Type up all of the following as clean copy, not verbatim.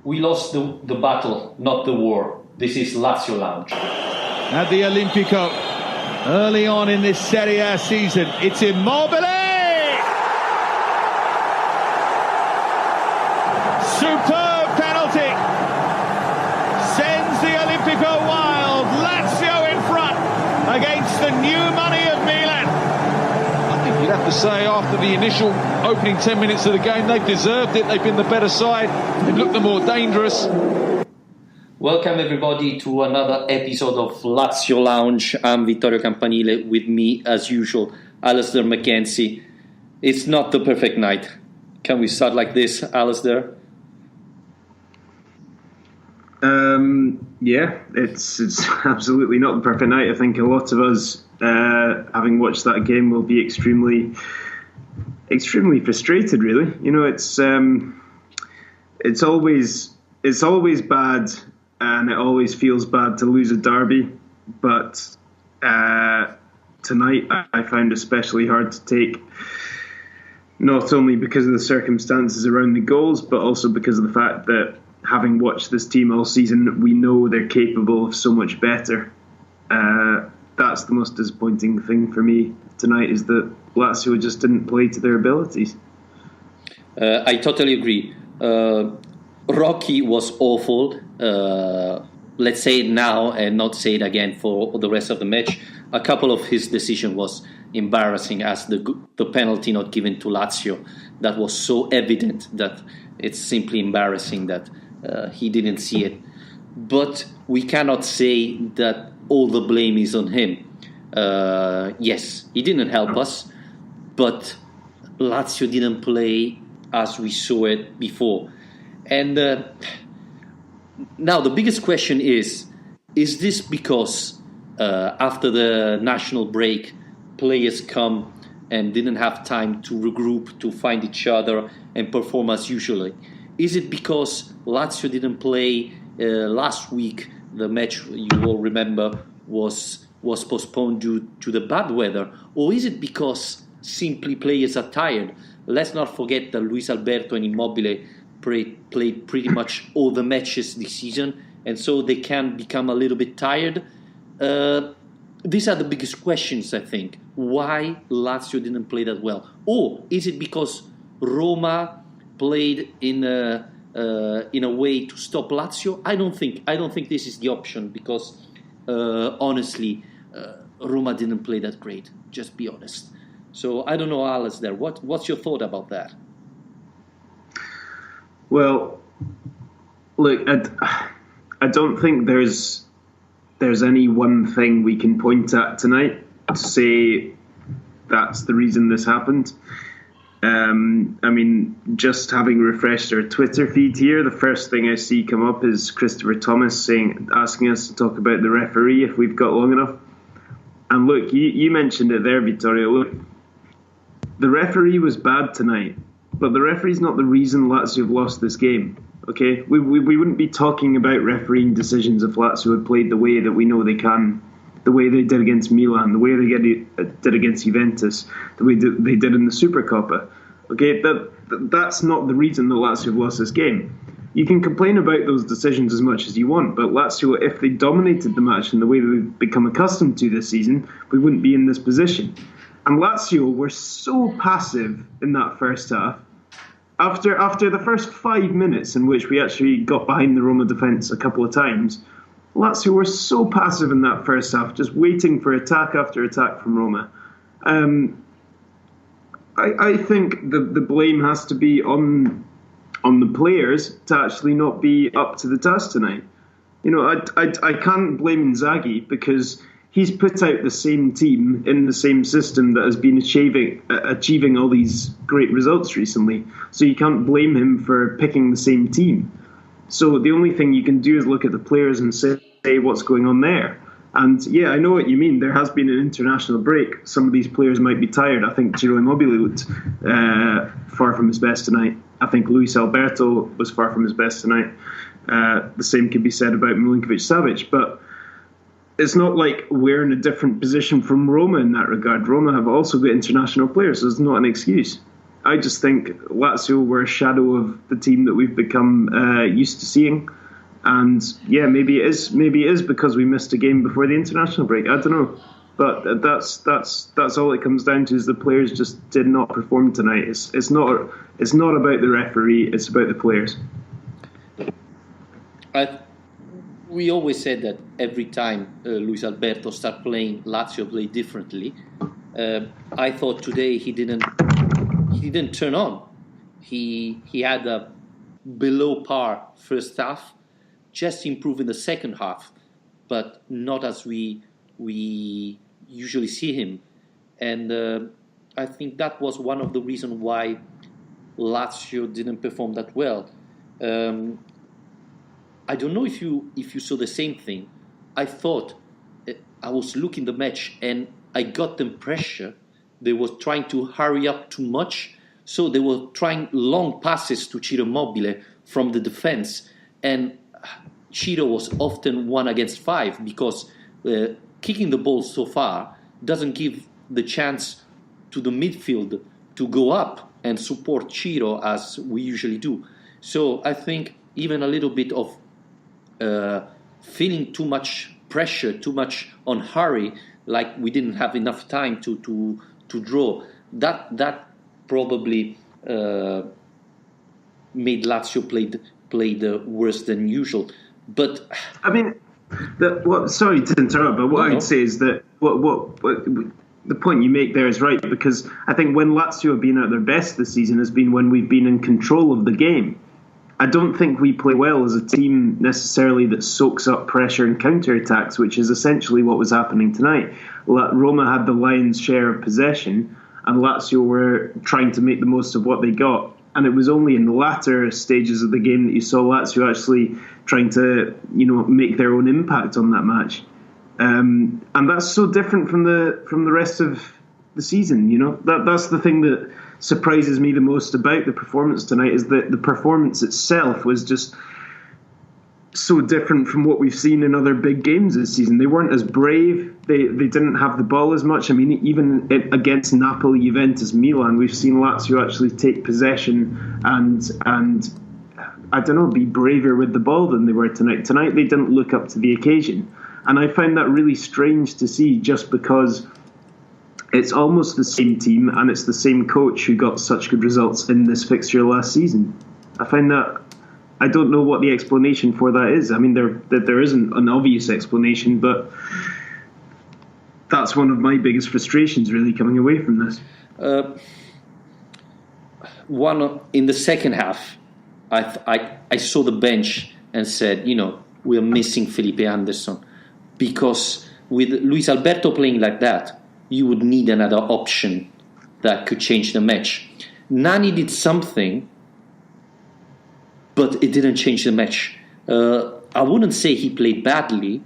We lost the battle, not the war. This is Lazio Lounge. At the Olimpico, early on in this Serie A season, it's Immobile! Superb penalty! Sends the Olimpico wild. Lazio in front against the new money of Milan. I think you'd have to say after the initial opening 10 minutes of the game, they've deserved it. They've been the better side. They've looked the more dangerous. Welcome everybody to another episode of Lazio Lounge. I'm Vittorio Campanile, with me as usual, Alasdair Mackenzie. It's not the perfect night. Can we start like this, Alasdair? Yeah, it's absolutely not the perfect night. I think a lot of us, having watched that game, will be extremely frustrated. Really, you know, it's always bad, and it always feels bad to lose a derby. But tonight, I found especially hard to take. Not only because of the circumstances around the goals, but also because of the fact that, having watched this team all season, we know they're capable of so much better. That's the most disappointing thing for me tonight, is that Lazio just didn't play to their abilities. I totally agree. Rocky was awful. Let's say it now and not say it again for the rest of the match. A couple of his decisions was embarrassing, as the penalty not given to Lazio. That was so evident that it's simply embarrassing that he didn't see it. But we cannot say that all the blame is on him. Yes, he didn't help us, but Lazio didn't play as we saw it before. And now the biggest question is this because after the national break, players come and didn't have time to regroup, to find each other and perform as usually? Is it because Lazio didn't play last week? The match, you all remember, was postponed due to the bad weather. Or is it because simply players are tired? Let's not forget that Luis Alberto and Immobile played pretty much all the matches this season, and so they can become a little bit tired. These are the biggest questions, I think. Why Lazio didn't play that well? Or is it because Roma played in a way to stop Lazio? I don't think this is the option, because honestly, Roma didn't play that great. Just be honest. So I don't know, Alasdair, what's your thought about that? Well, look, I don't think there's any one thing we can point at tonight to say that's the reason this happened. I mean, just having refreshed our Twitter feed here, the first thing I see come up is Christopher Thomas asking us to talk about the referee if we've got long enough. And look, you mentioned it there, Vittorio. Look, the referee was bad tonight, but the referee's not the reason Lazio have lost this game. Okay, we wouldn't be talking about refereeing decisions if Lazio had played the way that we know they can, the way they did against Milan, the way they did against Juventus, the way they did in the Supercoppa. Okay, that's not the reason that Lazio have lost this game. You can complain about those decisions as much as you want, but Lazio, if they dominated the match in the way that we've become accustomed to this season, we wouldn't be in this position. And Lazio were so passive in that first half. After the first 5 minutes, in which we actually got behind the Roma defence a couple of times, Lazio were so passive in that first half, just waiting for attack after attack from Roma. I think the blame has to be on the players to actually not be up to the task tonight. You know, I can't blame Inzaghi, because he's put out the same team in the same system that has been achieving all these great results recently. So you can't blame him for picking the same team. So the only thing you can do is look at the players and say what's going on there. And yeah, I know what you mean. There has been an international break. Some of these players might be tired. I think Ciro Immobile looked far from his best tonight. I think Luis Alberto was far from his best tonight. The same could be said about Milinkovic-Savic. But it's not like we're in a different position from Roma in that regard. Roma have also got international players, so it's not an excuse. I just think Lazio were a shadow of the team that we've become used to seeing. And yeah, maybe it is because we missed a game before the international break. I don't know, but that's all it comes down to, is the players just did not perform tonight. It's not about the referee. It's about the players. We always said that every time Luis Alberto start playing, Lazio play differently. I thought today he didn't turn on. He had a below par first half, just improved in the second half, but not as we usually see him. And I think that was one of the reasons why Lazio didn't perform that well. I don't know if you saw the same thing. I thought I was looking the match and I got the impression they were trying to hurry up too much. So they were trying long passes to Ciro Immobile from the defense, and Ciro was often 1 against 5 because kicking the ball so far doesn't give the chance to the midfield to go up and support Ciro as we usually do. So I think even a little bit of feeling too much pressure, too much on hurry, like we didn't have enough time to draw. That probably made Lazio played worse than usual. But I mean, sorry to interrupt, but what I'd say is that what the point you make there is right, because I think when Lazio have been at their best this season has been when we've been in control of the game. I don't think we play well as a team necessarily that soaks up pressure and counter-attacks, which is essentially what was happening tonight. Roma had the lion's share of possession, and Lazio were trying to make the most of what they got. And it was only in the latter stages of the game that you saw Lazio actually trying to, make their own impact on that match. And that's so different from the rest of the season. That's the thing that surprises me the most about the performance tonight, is that the performance itself was just so different from what we've seen in other big games this season. They weren't as brave. They didn't have the ball as much. I mean, even against Napoli, Juventus, Milan, we've seen Lazio actually take possession and I don't know, be braver with the ball than they were tonight. Tonight they didn't look up to the occasion, and I find that really strange to see, just because it's almost the same team and it's the same coach who got such good results in this fixture last season. I find that, I don't know what the explanation for that is. I mean, there isn't an obvious explanation, but that's one of my biggest frustrations really coming away from this. In the second half, I saw the bench and said, we're missing Felipe Anderson, because with Luis Alberto playing like that, you would need another option that could change the match. Nani did something, but it didn't change the match. I wouldn't say he played badly,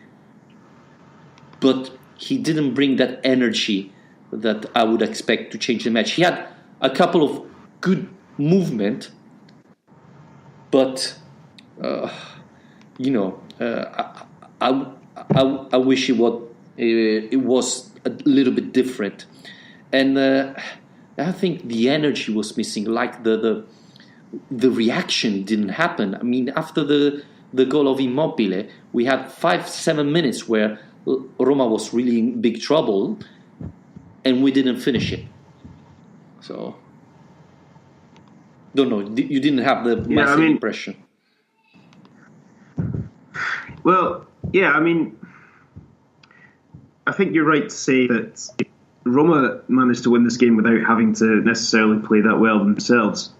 but he didn't bring that energy that I would expect to change the match. He had a couple of good movement, but I wish it was a little bit different. And I think the energy was missing, like the reaction didn't happen. I mean, after the goal of Immobile, we had 5-7 minutes where Roma was really in big trouble, and we didn't finish it. So, don't know. You didn't have the massive impression. Well, yeah, I mean, I think you're right to say that Roma managed to win this game without having to necessarily play that well themselves.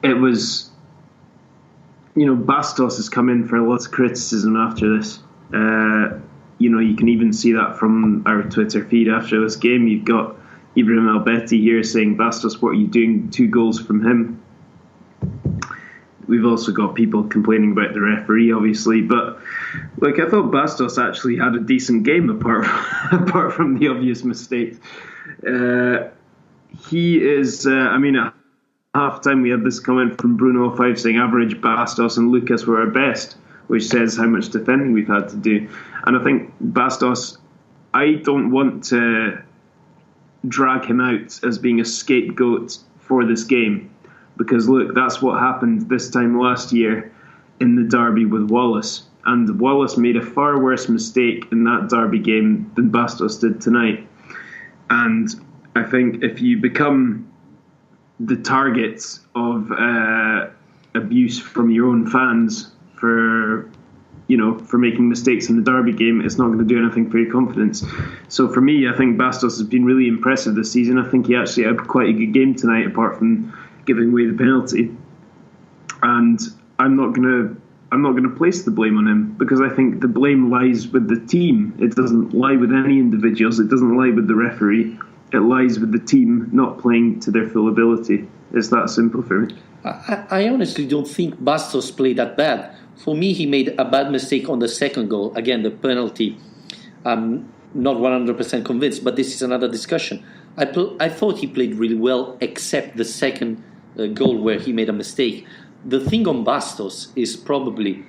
It was, Bastos has come in for a lot of criticism after this. You can even see that from our Twitter feed after this game. You've got Ibrahim Albetti here saying, Bastos, what are you doing? 2 goals from him. We've also got people complaining about the referee, obviously, but I thought Bastos actually had a decent game apart from the obvious mistakes. He is, at half-time we had this comment from Bruno05 saying average Bastos and Lucas were our best, which says how much defending we've had to do. And I think Bastos, I don't want to drag him out as being a scapegoat for this game. Because look, that's what happened this time last year in the derby with Wallace. And Wallace made a far worse mistake in that derby game than Bastos did tonight. And I think if you become the targets of abuse from your own fans for making mistakes in the derby game, it's not going to do anything for your confidence. So for me, I think Bastos has been really impressive this season. I think he actually had quite a good game tonight, apart from giving away the penalty. And I'm not going to place the blame on him, because I think the blame lies with the team. It doesn't lie with any individuals. It doesn't lie with the referee. It lies with the team not playing to their full ability. It's that simple for me. I honestly don't think Bastos played that bad. For me, he made a bad mistake on the second goal. Again, the penalty. I'm not 100% convinced, but this is another discussion. I thought he played really well, except the second goal where he made a mistake. The thing on Bastos is probably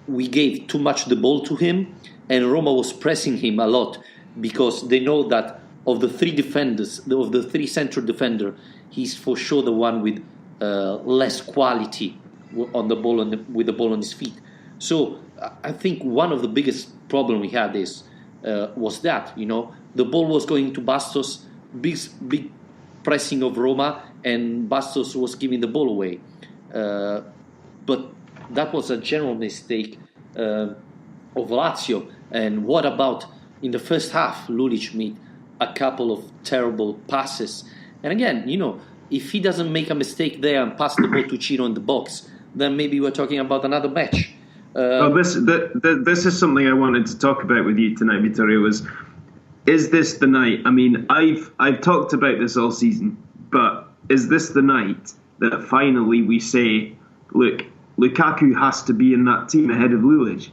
we gave too much the ball to him, and Roma was pressing him a lot, because they know that of the three defenders, of the three central defender, he's for sure the one with less quality on the ball, with the ball on his feet. So I think one of the biggest problem we had was that the ball was going to Bastos, big pressing of Roma, and Bastos was giving the ball away. But that was a general mistake of Lazio. And what about in the first half? Lulic made a couple of terrible passes. And again, if he doesn't make a mistake there and pass the ball to Ciro in the box, then maybe we're talking about another match. This is something I wanted to talk about with you tonight, Vittorio. Is this the night? I mean, I've talked about this all season, but is this the night that finally we say, look, Lukaku has to be in that team ahead of Lulic?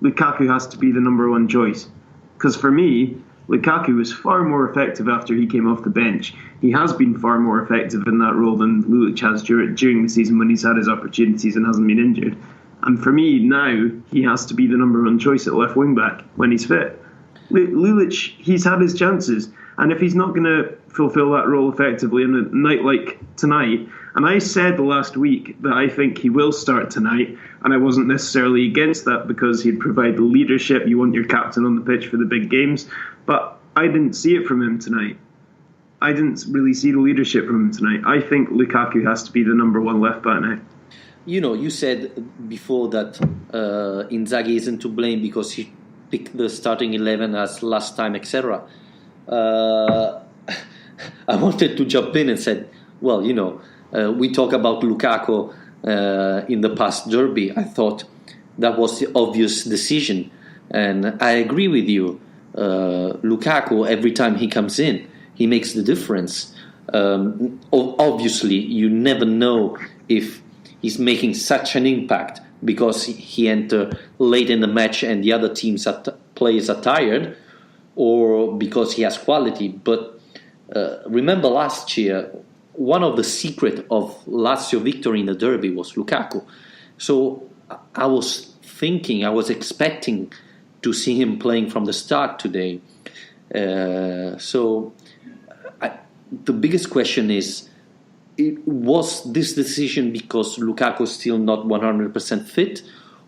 Lukaku has to be the number one choice. Because for me, Lukaku was far more effective after he came off the bench. He has been far more effective in that role than Lulic has during the season when he's had his opportunities and hasn't been injured. And for me, now, he has to be the number one choice at left wing-back when he's fit. Lulic, he's had his chances. And if he's not going to fulfil that role effectively in a night like tonight, and I said last week that I think he will start tonight, and I wasn't necessarily against that because he'd provide the leadership. You want your captain on the pitch for the big games. But I didn't see it from him tonight. I didn't really see the leadership from him tonight. I think Lukaku has to be the number one left back now. You said before that Inzaghi isn't to blame because he picked the starting 11 as last time, etc. I wanted to jump in and said, well, we talk about Lukaku in the past derby. I thought that was the obvious decision. And I agree with you. Lukaku, every time he comes in, he makes the difference. Obviously, you never know if he's making such an impact because he entered late in the match and the other players are tired, or because he has quality. But remember last year, one of the secret of Lazio victory in the derby was Lukaku. So I was expecting to see him playing from the start today. The biggest question is, was this decision because Lukaku is still not 100% fit,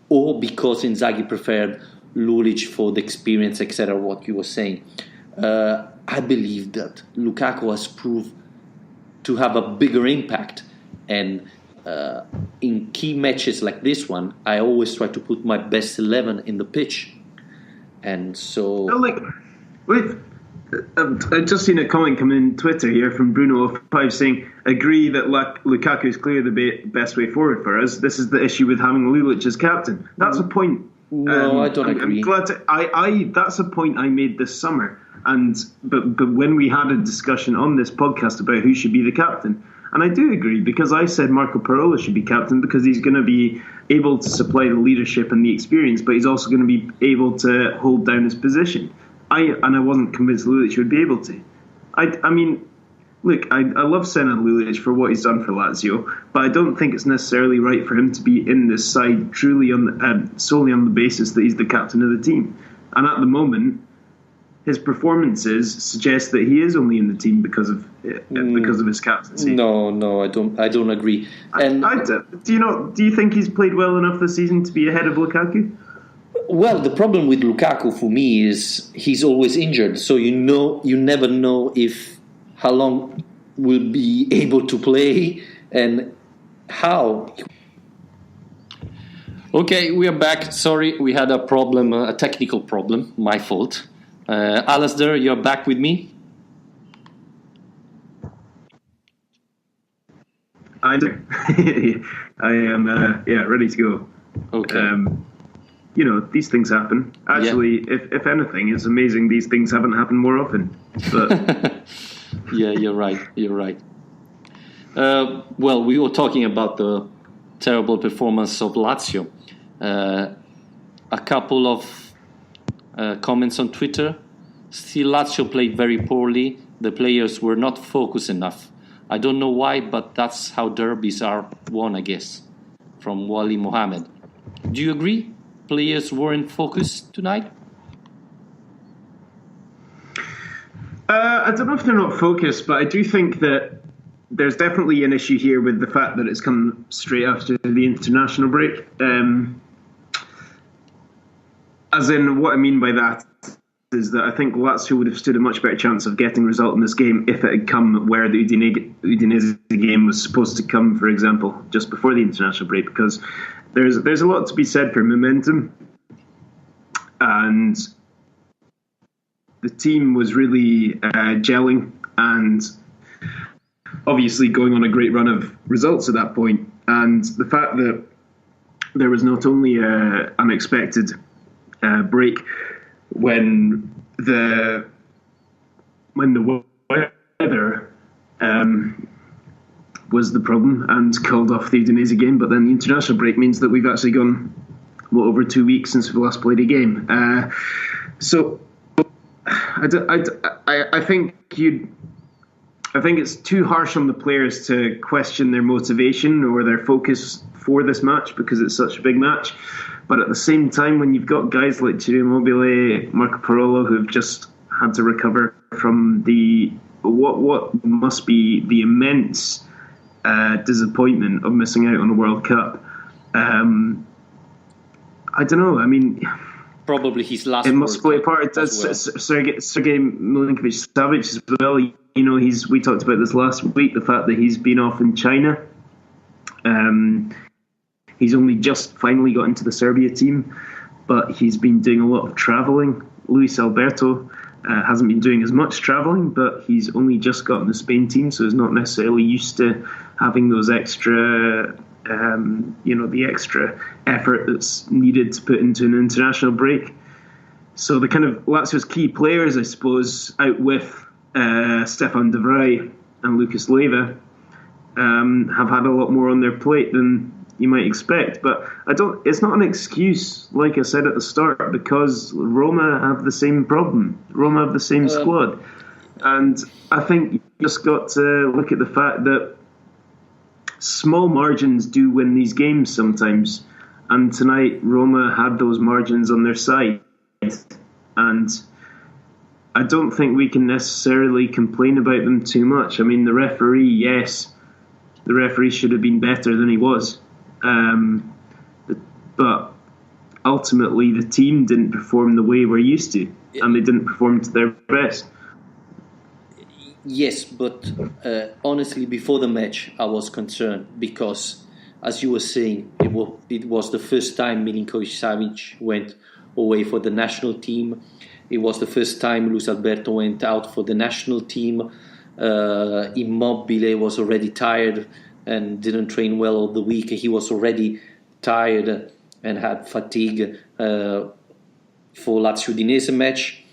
or because Inzaghi preferred Lulic for the experience, etc., what you were saying? I believe that Lukaku has proved to have a bigger impact, and in key matches like this one, I always try to put my best 11 in the pitch. And so... I've just seen a comment come in Twitter here from Bruno05 saying, agree that Lukaku is clearly the best way forward for us. This is the issue with having Lulic as captain. That's a point. No, I don't agree. I'm glad that's a point I made this summer. But when we had a discussion on this podcast about who should be the captain, and I do agree, because I said Marco Parola should be captain because he's going to be able to supply the leadership and the experience, but he's also going to be able to hold down his position. I wasn't convinced Lulic would be able to. I mean, look, I love Senad Lulic for what he's done for Lazio, but I don't think it's necessarily right for him to be in this side truly solely on the basis that he's the captain of the team. And at the moment, his performances suggest that he is only in the team because of his captaincy. No, I don't agree. And do you think he's played well enough this season to be ahead of Lukaku? Well, the problem with Lukaku for me is he's always injured, so you never know how long will be able to play and how. Okay, we are back. Sorry, we had a problem, a technical problem. My fault. Alasdair, you're back with me? I am, ready to go. Okay. These things happen. Actually, if anything, it's amazing these things haven't happened more often. But yeah, you're right. Well, we were talking about the terrible performance of Lazio. A couple of comments on Twitter. Still, Lazio played very poorly. The players were not focused enough. I don't know why, but that's how derbies are won, I guess. From Wali Mohammed. Do you agree? Players weren't focused tonight? I don't know if they're not focused, but I do think that there's definitely an issue here with the fact that it's come straight after the international break. As in, what I mean by that is that I think Lazio would have stood a much better chance of getting a result in this game if it had come where the Udinese game was supposed to come, for example, just before the international break, because there's a lot to be said for momentum, and the team was really gelling and obviously going on a great run of results at that point. And the fact that there was not only an unexpected break when the weather was the problem and called off the Udinese game, but then the international break means that we've actually gone over 2 weeks since we last played a game. So I think it's too harsh on the players to question their motivation or their focus for this match because it's such a big match. But at the same time, when you've got guys like Ciro Immobile, Marco Parolo, who've just had to recover from what must be the immense disappointment of missing out on a World Cup, I don't know. I mean, probably his last. It must play a part. It does. Well. Sergei Milinkovic-Savic as well. We talked about this last week. The fact that he's been off in China. He's only just finally got into the Serbia team, but he's been doing a lot of travelling. Luis Alberto hasn't been doing as much travelling, but he's only just got in the Spain team, so he's not necessarily used to having those extra, the extra effort that's needed to put into an international break. So the kind of Lazio's key players, I suppose, out with Stefan de Vrij and Lucas Leiva, have had a lot more on their plate than you might expect, but it's not an excuse, like I said at the start, because Roma have the same problem. Roma have the same squad. And I think you just got to look at the fact that small margins do win these games sometimes. And tonight, Roma had those margins on their side. And I don't think we can necessarily complain about them too much. I mean, the referee should have been better than he was. But ultimately the team didn't perform the way we're used to, and they didn't perform to their best. Yes, but honestly, before the match, I was concerned because, as you were saying, it was the first time Milinkovic-Savic went away for the national team. It was the first time Luis Alberto went out for the national team. Immobile was already tired and didn't train well all the week. He was already tired and had fatigue for Lazio Udinese match.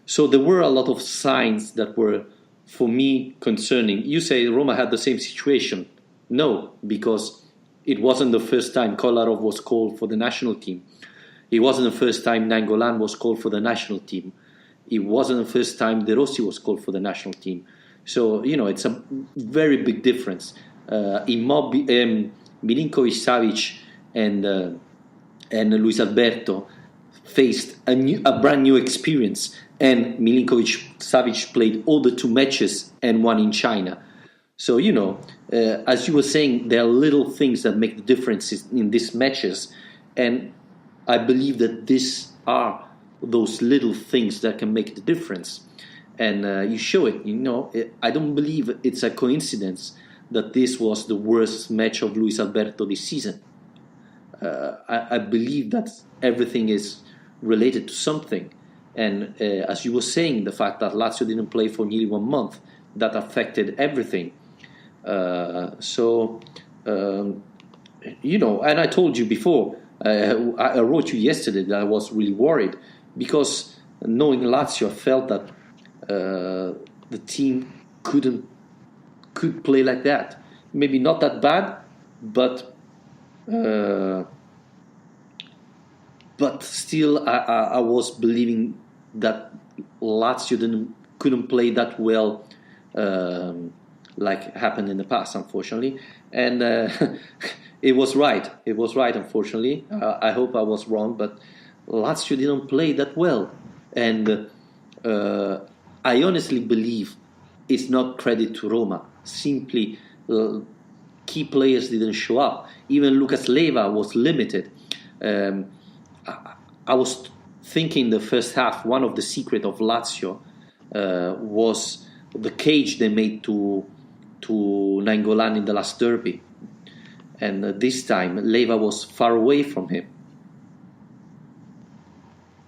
So there were a lot of signs that were, for me, concerning. You say Roma had the same situation. No, because it wasn't the first time Kolarov was called for the national team. It wasn't the first time Nainggolan was called for the national team. It wasn't the first time De Rossi was called for the national team. So, it's a very big difference. Milinkovic-Savic and Luis Alberto faced a brand new experience, And Milinkovic-Savic played all the 2 matches and one in China. So, as you were saying, there are little things that make the difference in these matches. And I believe that these are those little things that can make the difference. And you show it, I don't believe it's a coincidence that this was the worst match of Luis Alberto this season. I believe that everything is related to something. And as you were saying, the fact that Lazio didn't play for nearly 1 month, that affected everything. And I told you before, I wrote you yesterday that I was really worried because knowing Lazio, I felt that the team could play like that. Maybe not that bad, but still I was believing that Lazio couldn't play that well like happened in the past, unfortunately. And it was right. It was right, unfortunately. I hope I was wrong, but Lazio didn't play that well. And I honestly believe it's not credit to Roma. Simply, key players didn't show up. Even Lucas Leiva was limited. I was thinking the first half, one of the secret of Lazio was the cage they made to Nainggolan in the last derby. And this time, Leiva was far away from him.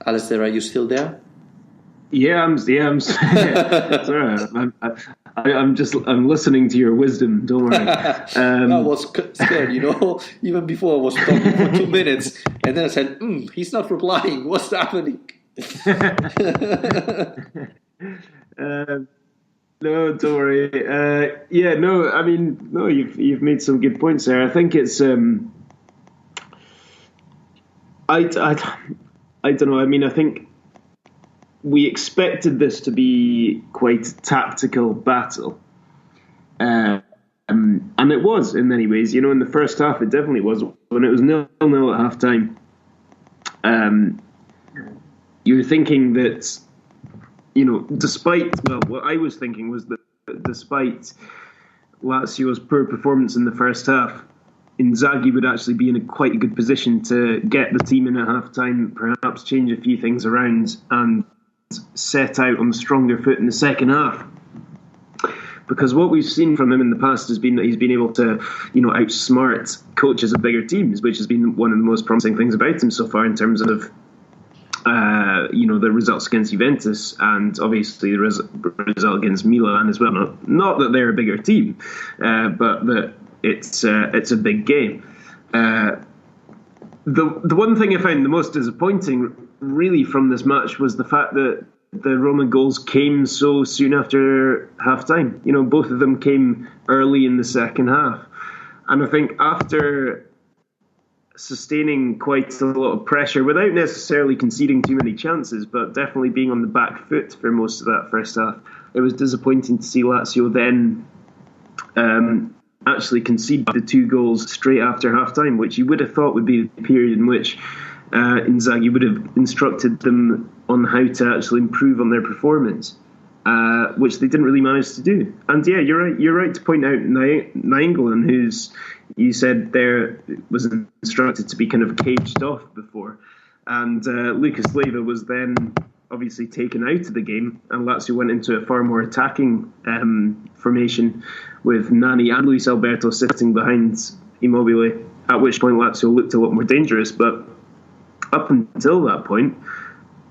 Alasdair, are you still there? Yeah, I'm sorry. I'm listening to your wisdom. Don't worry. I was scared, Even before I was talking for 2 minutes, and then I said, "He's not replying. What's happening?" No, don't worry. You've made some good points there. I think it's I don't know. I mean, I think we expected this to be quite a tactical battle. And it was in many ways. In the first half, it definitely was. When it was 0-0 at half-time, you were thinking that, what I was thinking was that despite Lazio's poor performance in the first half, Inzaghi would actually be in quite a good position to get the team in at half-time, perhaps change a few things around and set out on the stronger foot in the second half. Because what we've seen from him in the past has been that he's been able to, outsmart coaches of bigger teams, which has been one of the most promising things about him so far in terms of, the results against Juventus and obviously the result against Milan as well. Not that they're a bigger team, but that it's a big game. The one thing I found the most disappointing really from this match was the fact that the Roma goals came so soon after half-time. Both of them came early in the second half. And I think after sustaining quite a lot of pressure without necessarily conceding too many chances, but definitely being on the back foot for most of that first half, it was disappointing to see Lazio then actually concede the 2 goals straight after half-time, which you would have thought would be the period in which Inzaghi would have instructed them on how to actually improve on their performance, which they didn't really manage to do. And yeah, you're right to point out Nainggolan, who's, you said there, was instructed to be kind of caged off before, and Lucas Leiva was then obviously taken out of the game, and Lazio went into a far more attacking formation with Nani and Luis Alberto sitting behind Immobile, at which point Lazio looked a lot more dangerous. But up until that point,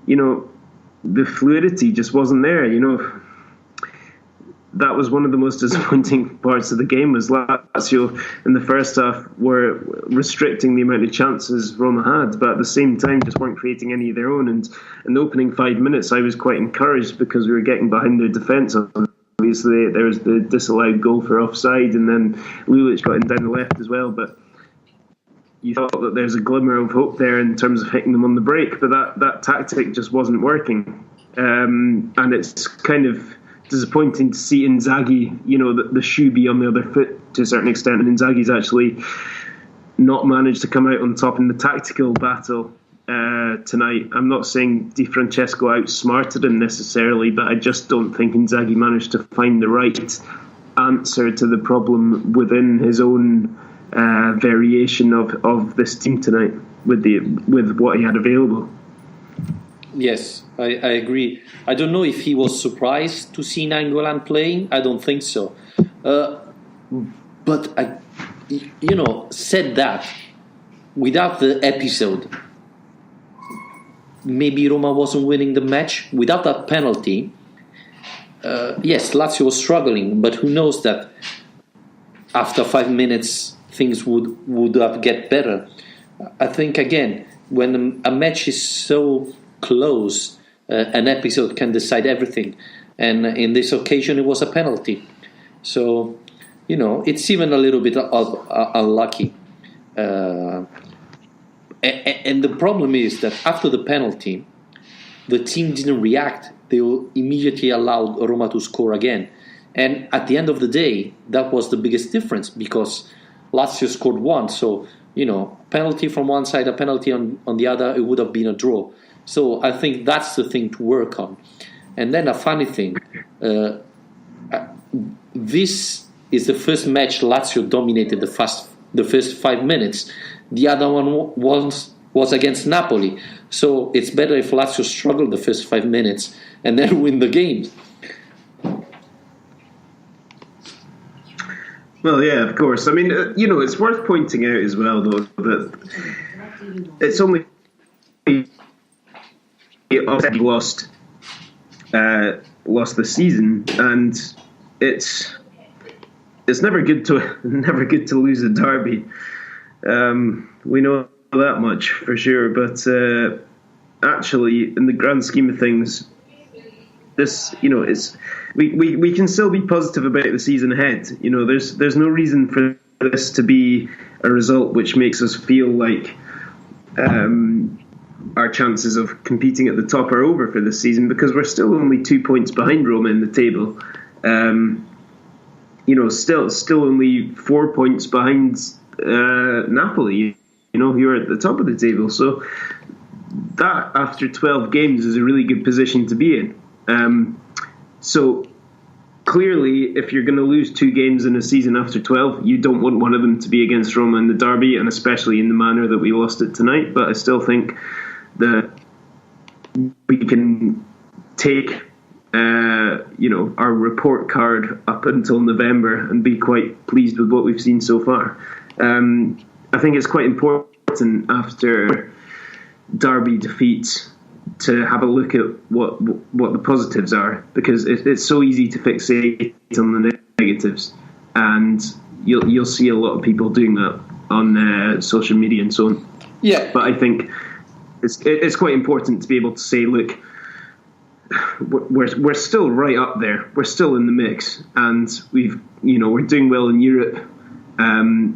the fluidity just wasn't there. That was one of the most disappointing parts of the game, was Lazio in the first half were restricting the amount of chances Roma had, but at the same time just weren't creating any of their own. And in the opening 5 minutes, I was quite encouraged because we were getting behind their defence. Obviously, there was the disallowed goal for offside, and then Lulic got in down the left as well. But you thought that there's a glimmer of hope there in terms of hitting them on the break, but that tactic just wasn't working. And it's kind of disappointing to see Inzaghi, the shoe be on the other foot to a certain extent, and Inzaghi's actually not managed to come out on top in the tactical battle tonight. I'm not saying Di Francesco outsmarted him necessarily, but I just don't think Inzaghi managed to find the right answer to the problem within his own variation of this team tonight with what he had available. Yes, I agree. I don't know if he was surprised to see Nainggolan playing. I don't think so. But said that, without the episode, maybe Roma wasn't winning the match. Without that penalty, yes, Lazio was struggling, but who knows that after 5 minutes things would have get better. I think, again, when a match is so close, an episode can decide everything. And in this occasion, it was a penalty. So, it's even a little bit unlucky. And the problem is that after the penalty, the team didn't react. They immediately allowed Roma to score again. And at the end of the day, that was the biggest difference because Lazio scored one. So, penalty from one side, a penalty on the other, it would have been a draw. So I think that's the thing to work on. And then a funny thing, this is the first match Lazio dominated the first 5 minutes. The other one was against Napoli. So it's better if Lazio struggle the first 5 minutes and then win the game. Well, yeah, of course. I mean, it's worth pointing out as well, though, that it's only lost the season, and it's never good to lose a derby. We know that much for sure, but actually, in the grand scheme of things, this it's we can still be positive about the season ahead. There's no reason for this to be a result which makes us feel like our chances of competing at the top are over for this season, because we're still only 2 points behind Roma in the table. Still only 4 points behind Napoli, who are at the top of the table. So that, after 12 games, is a really good position to be in. So clearly, if you're going to lose 2 games in a season after 12, you don't want one of them to be against Roma in the derby, and especially in the manner that we lost it tonight. But I still think that we can take our report card up until November and be quite pleased with what we've seen so far. I think it's quite important after derby defeats to have a look at what the positives are, because it's so easy to fixate on the negatives, and you'll see a lot of people doing that on social media and so on. Yeah, but I think it's quite important to be able to say, look, we're still right up there. We're still in the mix, and we're doing well in Europe.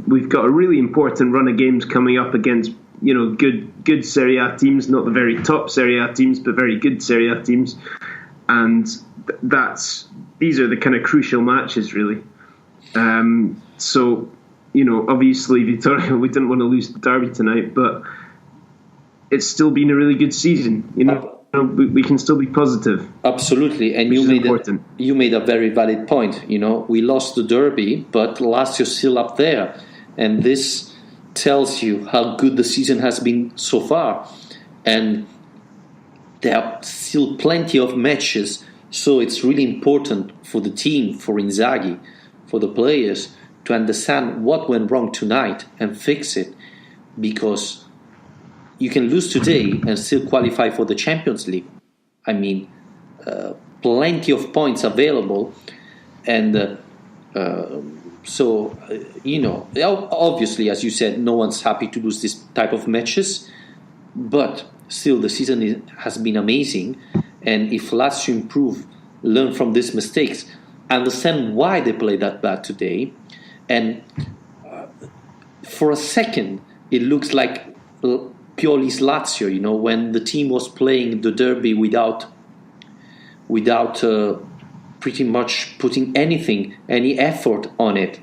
We've got a really important run of games coming up against good Serie A teams, not the very top Serie A teams, but very good Serie A teams, and these are the kind of crucial matches, really. So obviously, Vittorio, we didn't want to lose the derby tonight, but it's still been a really good season. We can still be positive. Absolutely, and you made a very valid point. We lost the derby, but Lazio's still up there, and this tells you how good the season has been so far. And there are still plenty of matches, so it's really important for the team, for Inzaghi, for the players, to understand what went wrong tonight and fix it, because you can lose today and still qualify for the Champions League. I mean, plenty of points available, and obviously, as you said, no one's happy to lose this type of matches, but still the season has been amazing, and if Lazio improve, learn from these mistakes, understand why they played that bad today, and for a second, it looks like Pioli's Lazio, when the team was playing the derby without pretty much putting any effort on it.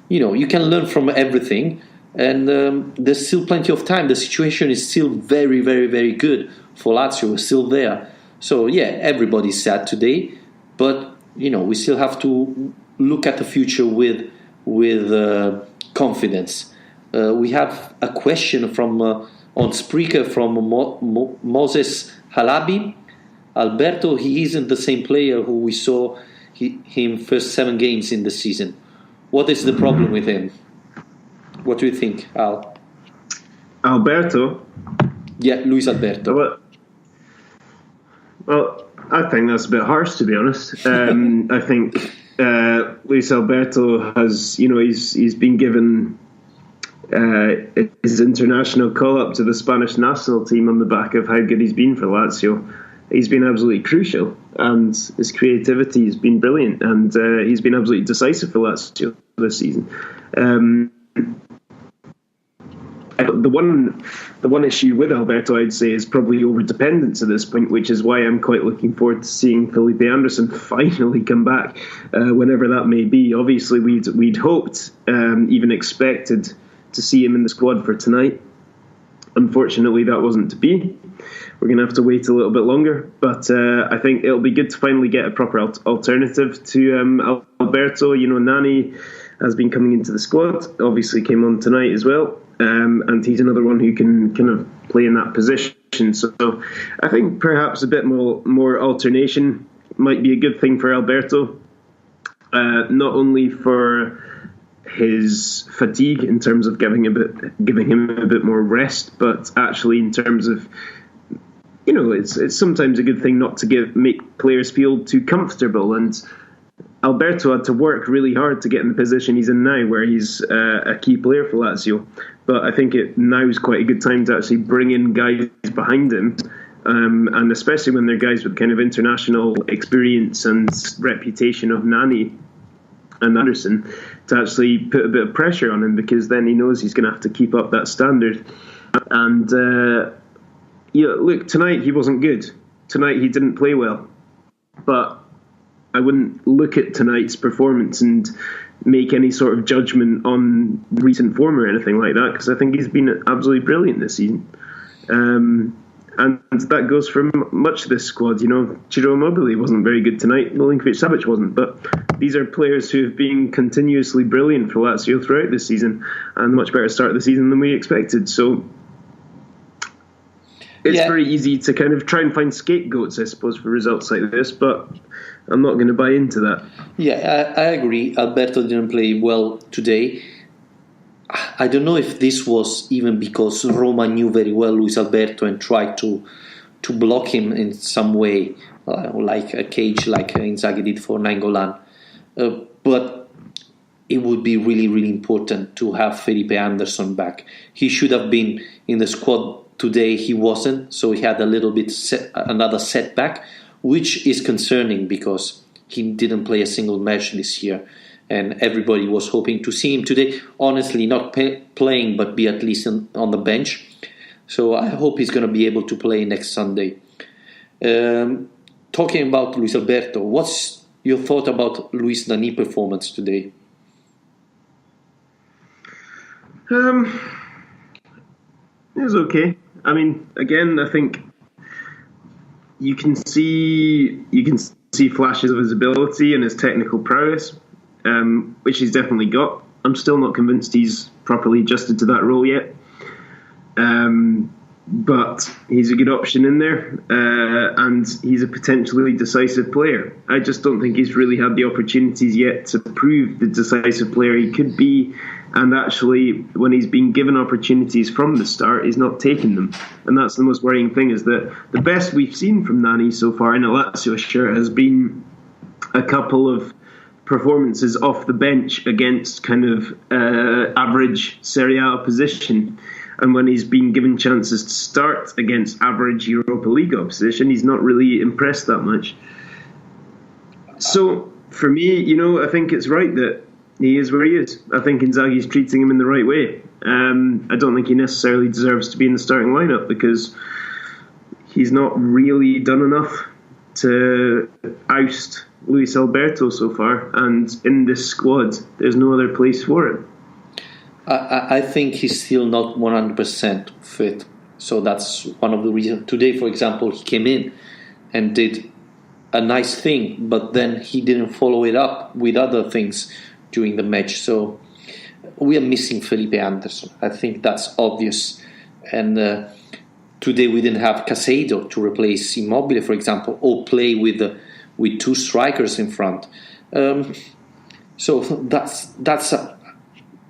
You can learn from everything. And there's still plenty of time. The situation is still very, very, very good for Lazio. We're still there. So, yeah, everybody's sad today. But, we still have to look at the future with confidence. We have a question from on Spreaker from Moses Halabi. Alberto, he isn't the same player who we saw him first 7 games in the season. What is the problem with him? What do you think, Al? Alberto? Yeah, Luis Alberto. Well, I think that's a bit harsh, to be honest. I think Luis Alberto has, he's been given his international call-up to the Spanish national team on the back of how good he's been for Lazio. He's been absolutely crucial, and his creativity has been brilliant, and he's been absolutely decisive for Lazio this season. The one issue with Alberto, I'd say, is probably over-dependence at this point, which is why I'm quite looking forward to seeing Felipe Anderson finally come back, whenever that may be. Obviously, we'd hoped, even expected, to see him in the squad for tonight. Unfortunately, that wasn't to be. We're going to have to wait a little bit longer, but I think it'll be good to finally get a proper alternative to Alberto. Nani has been coming into the squad, obviously came on tonight as well, and he's another one who can kind of play in that position. So I think perhaps a bit more alternation might be a good thing for Alberto, not only for his fatigue in terms of giving him a bit more rest, but actually in terms of, it's sometimes a good thing not to make players feel too comfortable. And Alberto had to work really hard to get in the position he's in now, where he's a key player for Lazio. But I think now is quite a good time to actually bring in guys behind him, and especially when they're guys with kind of international experience and reputation of Nani and Anderson, to actually put a bit of pressure on him, because then he knows he's going to have to keep up that standard. And look, tonight he wasn't good. Tonight he didn't play well. But I wouldn't look at tonight's performance and make any sort of judgment on recent form or anything like that, because I think he's been absolutely brilliant this season. And that goes for much of this squad. Ciro Immobile wasn't very good tonight. Milinkovic-Savic wasn't. But these are players who have been continuously brilliant for Lazio throughout this season, and a much better start of the season than we expected. So it's very easy to kind of try and find scapegoats, I suppose, for results like this, but I'm not going to buy into that. Yeah, I agree. Alberto didn't play well today. I don't know if this was even because Roma knew very well Luis Alberto and tried to block him in some way, like a cage, like Inzaghi did for Nainggolan. But it would be really, really important to have Felipe Anderson back. He should have been in the squad today. He wasn't, so he had a little bit another setback, which is concerning because he didn't play a single match this year. And everybody was hoping to see him today. Honestly, not playing, but be at least on the bench. So I hope he's going to be able to play next Sunday. Talking about Luis Alberto, what's your thought about Luis Nani performance today? It was okay. I mean, again, I think you can see flashes of his ability and his technical prowess, which he's definitely got. I'm still not convinced he's properly adjusted to that role yet. But he's a good option in there, and he's a potentially decisive player. I just don't think he's really had the opportunities yet to prove the decisive player he could be, and actually, when he's been given opportunities from the start, he's not taken them. And that's the most worrying thing, is that the best we've seen from Nani so far in a Lazio shirt has been a couple of performances off the bench against kind of average Serie A opposition. And when he's been given chances to start against average Europa League opposition, he's not really impressed that much. So, for me, I think it's right that he is where he is. I think Inzaghi's treating him in the right way. I don't think he necessarily deserves to be in the starting lineup, because he's not really done enough to oust Luis Alberto so far. And in this squad, there's no other place for it. I think he's still not 100% fit. So that's one of the reasons. Today, for example, he came in and did a nice thing, but then he didn't follow it up with other things during the match. So we are missing Felipe Anderson. I think that's obvious. And today we didn't have Casado to replace Immobile, for example, or play with two strikers in front. So that's a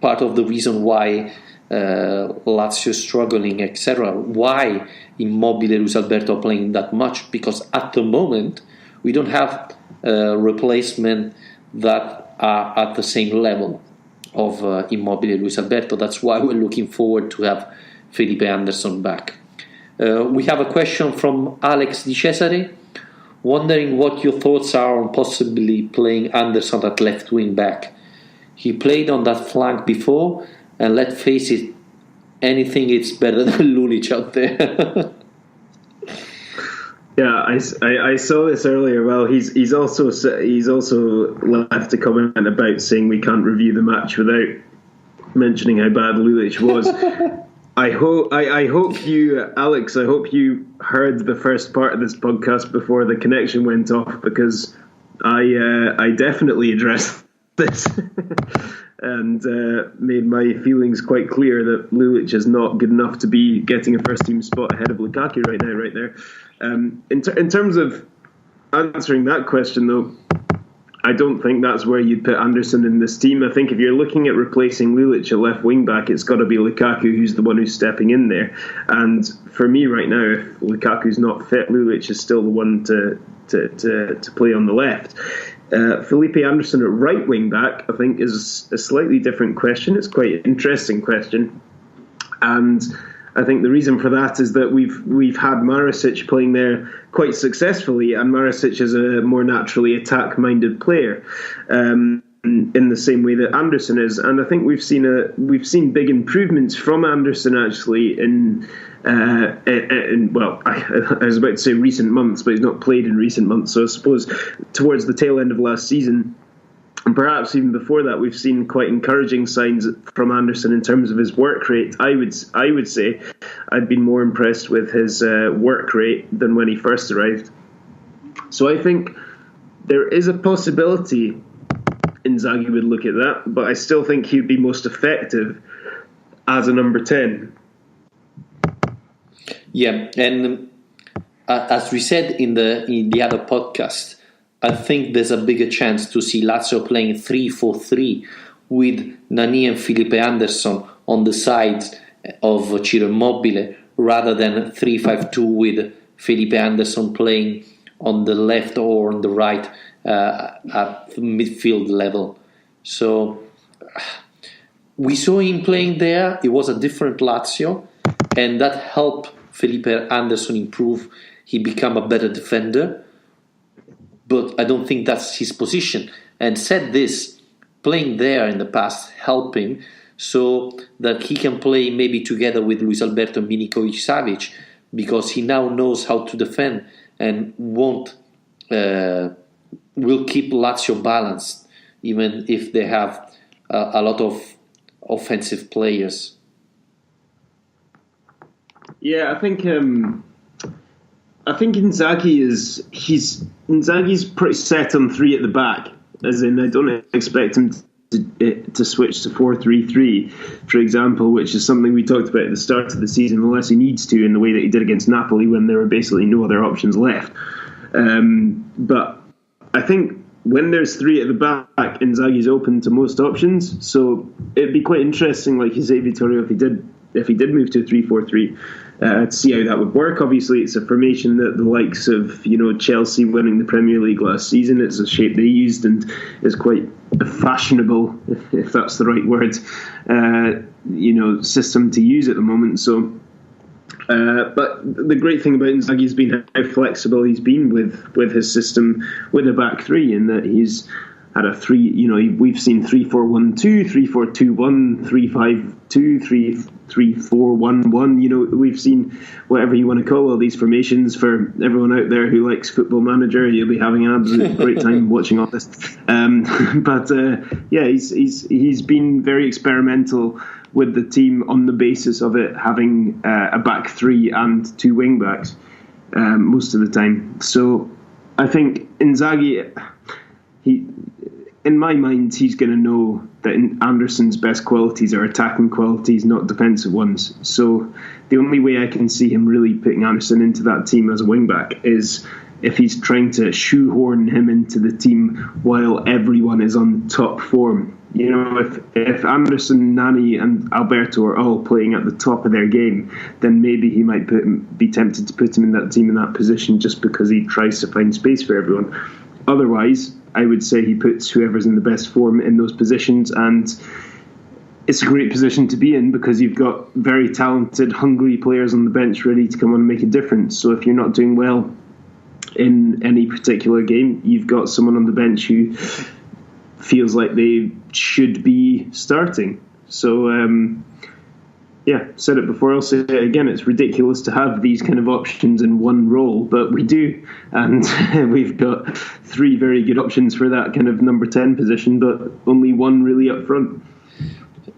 part of the reason why Lazio is struggling, etc. Why Immobile and Luis Alberto are playing that much? Because at the moment we don't have replacement that are at the same level of Immobile and Luis Alberto. That's why we're looking forward to have Felipe Anderson back. We have a question from Alex Di Cesare, wondering what your thoughts are on possibly playing Anderson at left wing back. He played on that flank before, and let's face it, anything is better than Lulic out there. Yeah, I saw this earlier. Well, he's also left a comment about saying we can't review the match without mentioning how bad Lulic was. I hope you, Alex, I hope you heard the first part of this podcast before the connection went off, because I definitely addressed this and made my feelings quite clear that Lulic is not good enough to be getting a first team spot ahead of Lukaku right now, right there. In terms of answering that question, though, I don't think that's where you'd put Anderson in this team. I think if you're looking at replacing Lulic at left wing back, it's got to be Lukaku who's the one who's stepping in there. And for me right now, if Lukaku's not fit, Lulic is still the one to play on the left. Felipe Anderson at right wing back, I think, is a slightly different question. It's quite an interesting question, and I think the reason for that is that we've had Marisic playing there quite successfully, and Marisic is a more naturally attack-minded player, in the same way that Anderson is. And I think we've seen big improvements from Anderson actually in well, I was about to say recent months, but he's not played in recent months. So I suppose towards the tail end of last season, and perhaps even before that, we've seen quite encouraging signs from Anderson in terms of his work rate. I would say I'd been more impressed with his work rate than when he first arrived. So I think there is a possibility Inzaghi would look at that, but I still think he'd be most effective as a number 10. Yeah, and as we said in the other podcast, I think there's a bigger chance to see Lazio playing 3-4-3 with Nani and Felipe Anderson on the sides of Ciro Immobile, rather than 3-5-2 with Felipe Anderson playing on the left or on the right at midfield level. So we saw him playing there. It was a different Lazio, and that helped Felipe Anderson improve. He became a better defender. But I don't think that's his position. And said this, playing there in the past helped him so that he can play maybe together with Luis Alberto and Milinkovic-Savic, because he now knows how to defend and will keep Lazio balanced, even if they have a lot of offensive players. Yeah, I think Inzaghi's pretty set on three at the back, as in I don't expect him to switch to 4-3-3, for example, which is something we talked about at the start of the season, unless he needs to, in the way that he did against Napoli when there were basically no other options left. But I think when there's three at the back, Inzaghi's open to most options, so it'd be quite interesting, like you say, Vittorio, if he did move to a 3-4-3, to see how that would work. Obviously, it's a formation that the likes of Chelsea winning the Premier League last season, it's a shape they used and is quite fashionable, if that's the right word, system to use at the moment. So, but the great thing about Inzaghi has been how flexible he's been with his system with a back three, in that he's at a 3. You know, we've seen 3-4-1-2, 3-4-2-1, 3-5-2, 3-4-1-1. You know, we've seen whatever you want to call all these formations. For everyone out there who likes Football Manager, you'll be having an absolute great time watching all this. He's been very experimental with the team on the basis of it having a back 3 and 2 wing backs most of the time. So I think Inzaghi, in my mind, he's going to know that Anderson's best qualities are attacking qualities, not defensive ones. So the only way I can see him really putting Anderson into that team as a wing-back is if he's trying to shoehorn him into the team while everyone is on top form. You know, if Anderson, Nani and Alberto are all playing at the top of their game, then maybe he might be tempted to put him in that team in that position just because he tries to find space for everyone. Otherwise, I would say he puts whoever's in the best form in those positions, and it's a great position to be in because you've got very talented, hungry players on the bench ready to come on and make a difference. So if you're not doing well in any particular game, you've got someone on the bench who feels like they should be starting. So said it before, I'll say it again, it's ridiculous to have these kind of options in one role, but we do, and we've got 3 very good options for that kind of number 10 position, but only one really up front.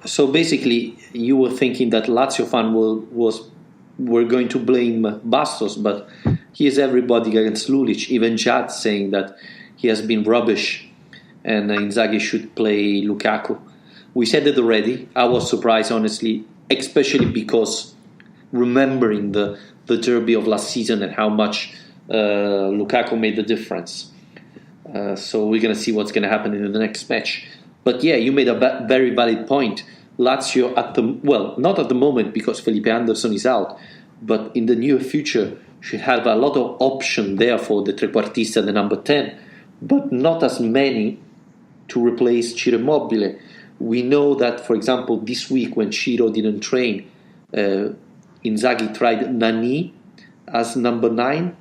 So basically you were thinking that Lazio fan were going to blame Bastos, but here's everybody against Lulic, even Chad saying that he has been rubbish and Inzaghi should play Lukaku. We said it already. I was surprised, honestly, especially because remembering the derby of last season and how much Lukaku made the difference. So we're going to see what's going to happen in the next match. But yeah, you made a very valid point. Lazio not at the moment because Felipe Anderson is out, but in the near future should have a lot of option there for the trequartista, the number 10, but not as many to replace Ciro Immobile. We know that, for example, this week when Ciro didn't train, Inzaghi tried Nani as number 9.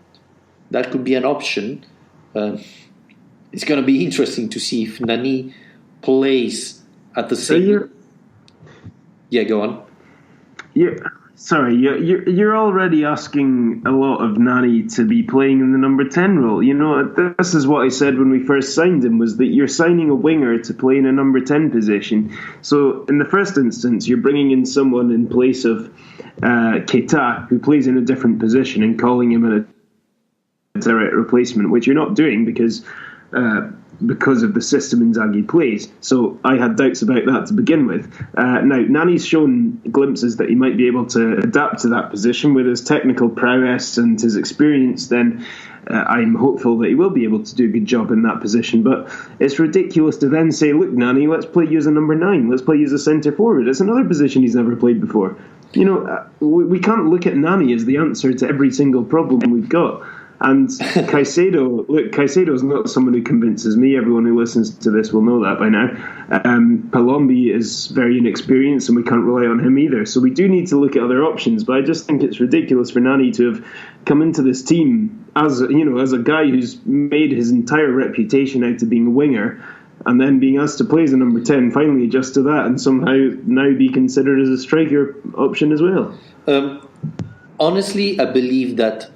That could be an option. It's going to be interesting to see if Nani plays at the same... Yeah, go on. You're already asking a lot of Nani to be playing in the number 10 role. You know, this is what I said when we first signed him, was that you're signing a winger to play in a number 10 position. So in the first instance, you're bringing in someone in place of Keita, who plays in a different position, and calling him a direct replacement, which you're not doing because of the system Inzaghi plays. So I had doubts about that to begin with. Now, Nani's shown glimpses that he might be able to adapt to that position with his technical prowess and his experience. Then I'm hopeful that he will be able to do a good job in that position. But it's ridiculous to then say, look, Nani, let's play you as a number 9. Let's play you as a centre forward. It's another position he's never played before. You know, we can't look at Nani as the answer to every single problem we've got. And Caicedo's not someone who convinces me. Everyone who listens to this will know that by now. Palombi is very inexperienced and we can't rely on him either. So we do need to look at other options, but I just think it's ridiculous for Nani to have come into this team as a guy who's made his entire reputation out of being a winger, and then being asked to play as a number 10, finally adjust to that and somehow now be considered as a striker option as well. Honestly, I believe that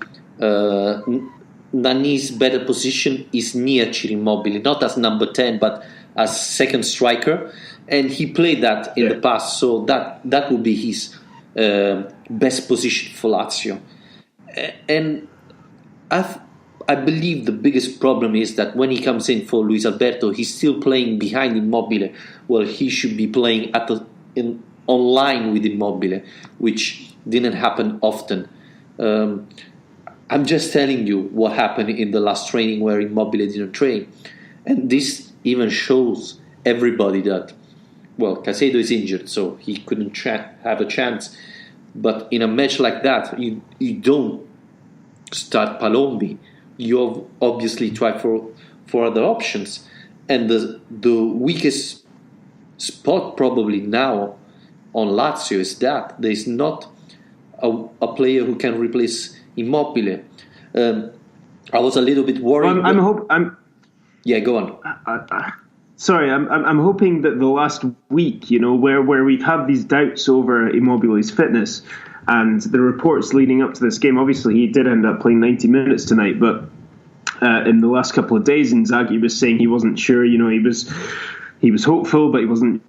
Nani's better position is near Ciro Immobile, not as number 10 but as second striker, and he played that in the past, so that would be his best position for Lazio. And I believe the biggest problem is that when he comes in for Luis Alberto, he's still playing behind Immobile. Well, he should be playing online with Immobile, which didn't happen often. I'm just telling you what happened in the last training where Immobile didn't train. And this even shows everybody that, well, Caicedo is injured, so he couldn't have a chance. But in a match like that, you don't start Palombi. You obviously try for other options. And the weakest spot probably now on Lazio is that there's not a player who can replace Immobile. I was a little bit worried. Yeah, go on. Sorry, I'm hoping that the last week, where we've had these doubts over Immobile's fitness and the reports leading up to this game. Obviously, he did end up playing 90 minutes tonight, but in the last couple of days, Inzaghi was saying he wasn't sure. He was hopeful, but he wasn't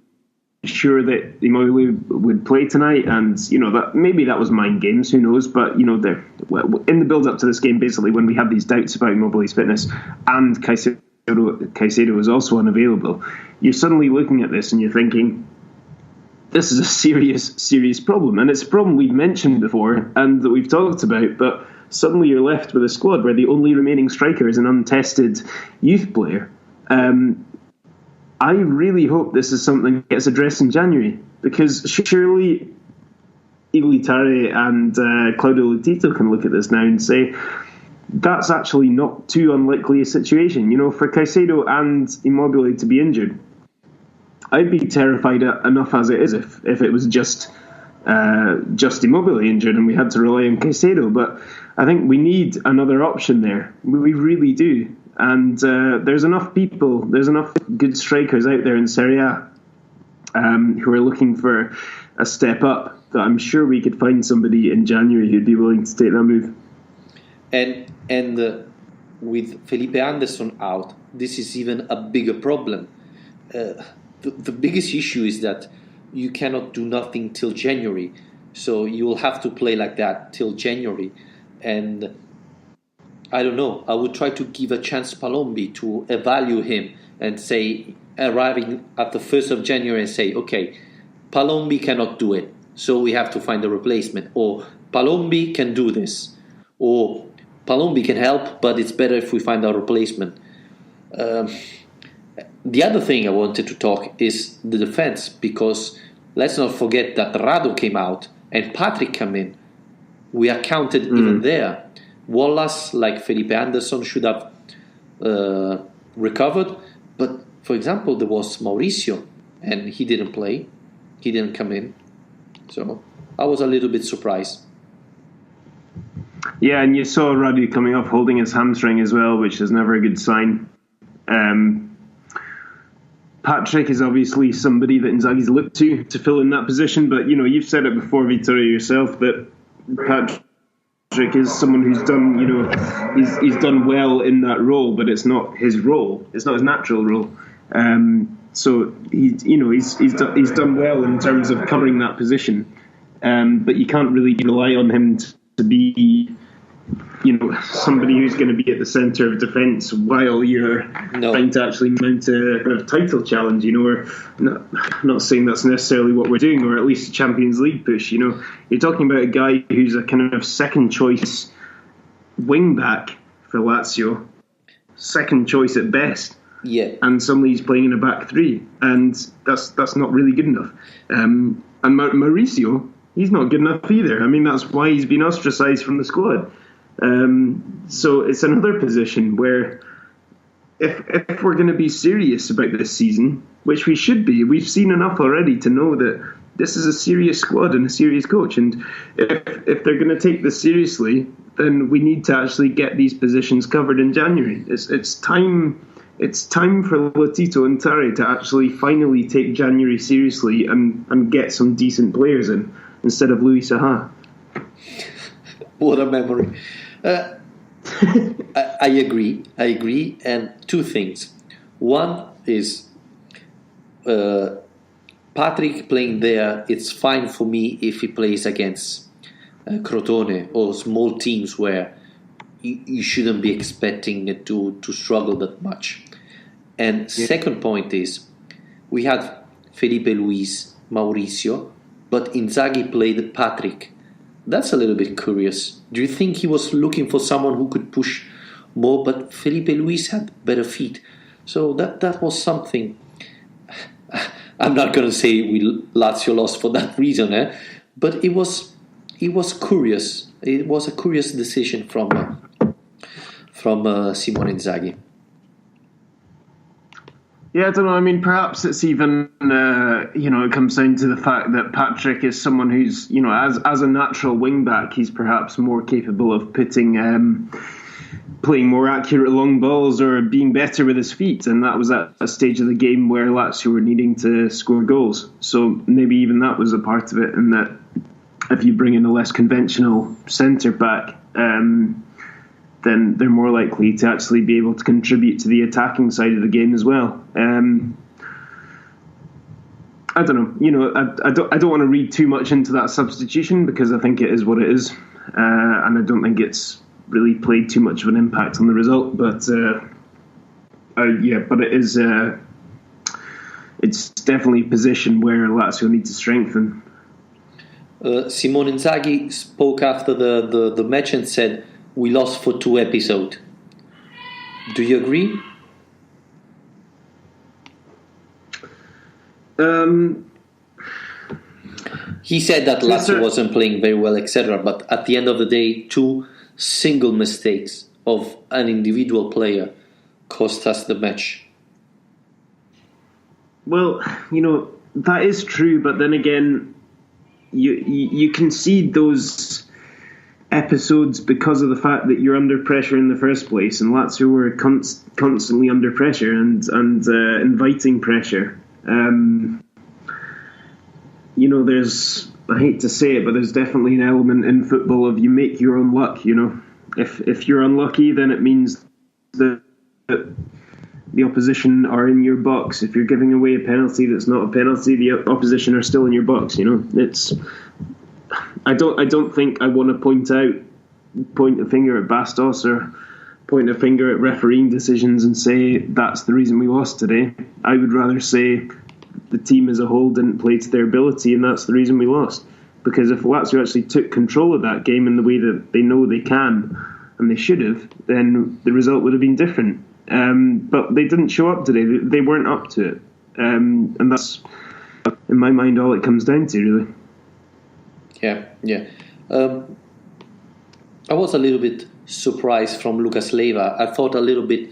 sure that Immobile would play tonight, and that maybe that was mind games. Who knows? But in the build up to this game, basically, when we had these doubts about Immobile's fitness and Caicedo was also unavailable, you're suddenly looking at this and you're thinking, this is a serious problem. And it's a problem we've mentioned before and that we've talked about, but suddenly you're left with a squad where the only remaining striker is an untested youth player. I really hope this is something that gets addressed in January, because surely Iglitare and Claudio Lotito can look at this now and say, that's actually not too unlikely a situation. For Caicedo and Immobile to be injured, I'd be terrified enough as it is if it was just Immobile injured and we had to rely on Caicedo. But I think we need another option there. We really do. And there's enough good strikers out there in Serie A who are looking for a step up that I'm sure we could find somebody in January who'd be willing to take that move. And with Felipe Anderson out, this is even a bigger problem. The biggest issue is that you cannot do nothing till January. So you will have to play like that till January. And I don't know, I would try to give a chance to Palombi to evaluate him and say, arriving at the 1st of January and say, okay, Palombi cannot do it, so we have to find a replacement. Or Palombi can do this. Or Palombi can help, but it's better if we find a replacement. The other thing I wanted to talk is the defense, because let's not forget that Rado came out and Patrick came in. We are counted even there. Wallace, like Felipe Anderson, should have recovered. But, for example, there was Mauricio, and he didn't play. He didn't come in. So I was a little bit surprised. Yeah, and you saw Radu coming off holding his hamstring as well, which is never a good sign. Patrick is obviously somebody that Inzaghi's looked to fill in that position, but you've said it before, Vittorio, yourself, that Patrick is someone who's done, he's done well in that role, but it's not his role. It's not his natural role. So he's done well in terms of covering that position, but you can't really rely on him to be, somebody who's going to be at the centre of defence while you're trying to actually mount a title challenge. We're not saying that's necessarily what we're doing, or at least a Champions League push. You're talking about a guy who's a kind of second choice wing back for Lazio, second choice at best. Yeah, and suddenly he's playing in a back three, and that's not really good enough. And Mauricio, he's not good enough either. I mean, that's why he's been ostracised from the squad. So it's another position where if we're going to be serious about this season, which we should be, we've seen enough already to know that this is a serious squad and a serious coach. And if they're going to take this seriously, then we need to actually get these positions covered in January. It's time. It's time for Lotito and Tare to actually finally take January seriously and get some decent players in instead of Louis Saha. What a memory. I agree. And two things. One is Patrick playing there, it's fine for me if he plays against Crotone or small teams where you shouldn't be expecting it to struggle that much. And second point is, we had Felipe Luis, Mauricio, but Inzaghi played Patrick. That's a little bit curious. Do you think he was looking for someone who could push more? But Felipe Luis had better feet. So that was something. I'm not going to say Lazio lost for that reason, but it was curious. It was a curious decision from Simone Inzaghi. Yeah, I don't know. I mean, perhaps it's even, it comes down to the fact that Patrick is someone who's, as a natural wing back, he's perhaps more capable of putting playing more accurate long balls or being better with his feet, and that was at a stage of the game where Lazio were needing to score goals. So maybe even that was a part of it, and that if you bring in a less conventional centre back, then they're more likely to actually be able to contribute to the attacking side of the game as well. I don't know. I don't want to read too much into that substitution, because I think it is what it is, and I don't think it's really played too much of an impact on the result. But but it is. It's definitely a position where Lazio need to strengthen. Simone Inzaghi spoke after the match and said, "We lost for 2 episodes." Do you agree? He said that Lazio wasn't playing very well, etc. But at the end of the day, 2 single mistakes of an individual player cost us the match. Well, that is true, but then again, you concede those episodes because of the fact that you're under pressure in the first place, and Lazio were constantly under pressure and inviting pressure. There's, I hate to say it, but there's definitely an element in football of you make your own luck. If you're unlucky, then it means that the opposition are in your box. If you're giving away a penalty that's not a penalty, the opposition are still in your box. It's. I don't think I want to point a finger at Bastos or point a finger at refereeing decisions and say that's the reason we lost today. I would rather say the team as a whole didn't play to their ability, and that's the reason we lost. Because if Lazio actually took control of that game in the way that they know they can, and they should have, then the result would have been different. But they didn't show up today. They weren't up to it. And that's, in my mind, all it comes down to, really. Yeah. I was a little bit surprised from Lucas Leiva. I thought a little bit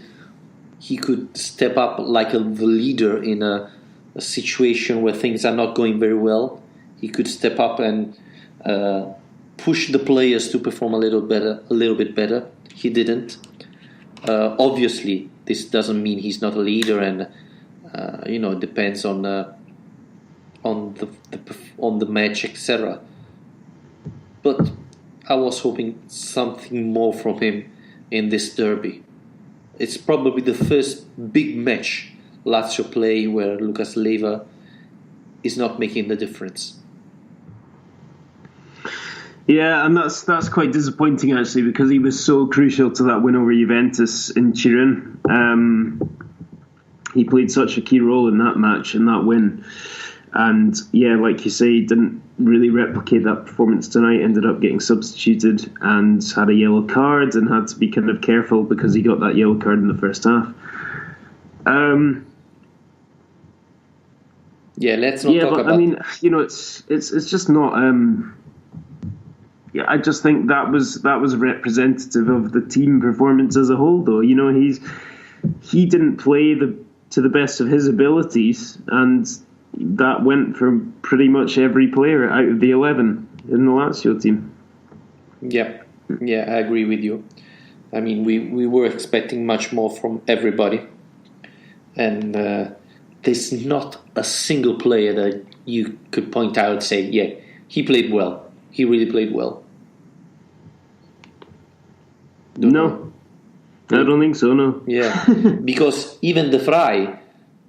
he could step up like the leader in a situation where things are not going very well. He could step up and push the players to perform a little bit better. He didn't. Obviously, this doesn't mean he's not a leader, and it depends on the match, etc. But I was hoping something more from him in this derby. It's probably the first big match Lazio play where Lucas Leiva is not making the difference. Yeah, and that's quite disappointing actually, because he was so crucial to that win over Juventus in Turin. He played such a key role in that match and that win. And yeah, like you say, he didn't really replicate that performance tonight. Ended up getting substituted and had a yellow card and had to be kind of careful because he got that yellow card in the first half. Let's not talk about. I mean, it's just not. I just think that was representative of the team performance as a whole, though. He didn't play to the best of his abilities, and that went for pretty much every player out of the 11 in the Lazio team. Yeah, I agree with you. I mean, we were expecting much more from everybody, and there's not a single player that you could point out and say, yeah, he played well. He really played well. No, I don't think so, no. Yeah, because even De Vrij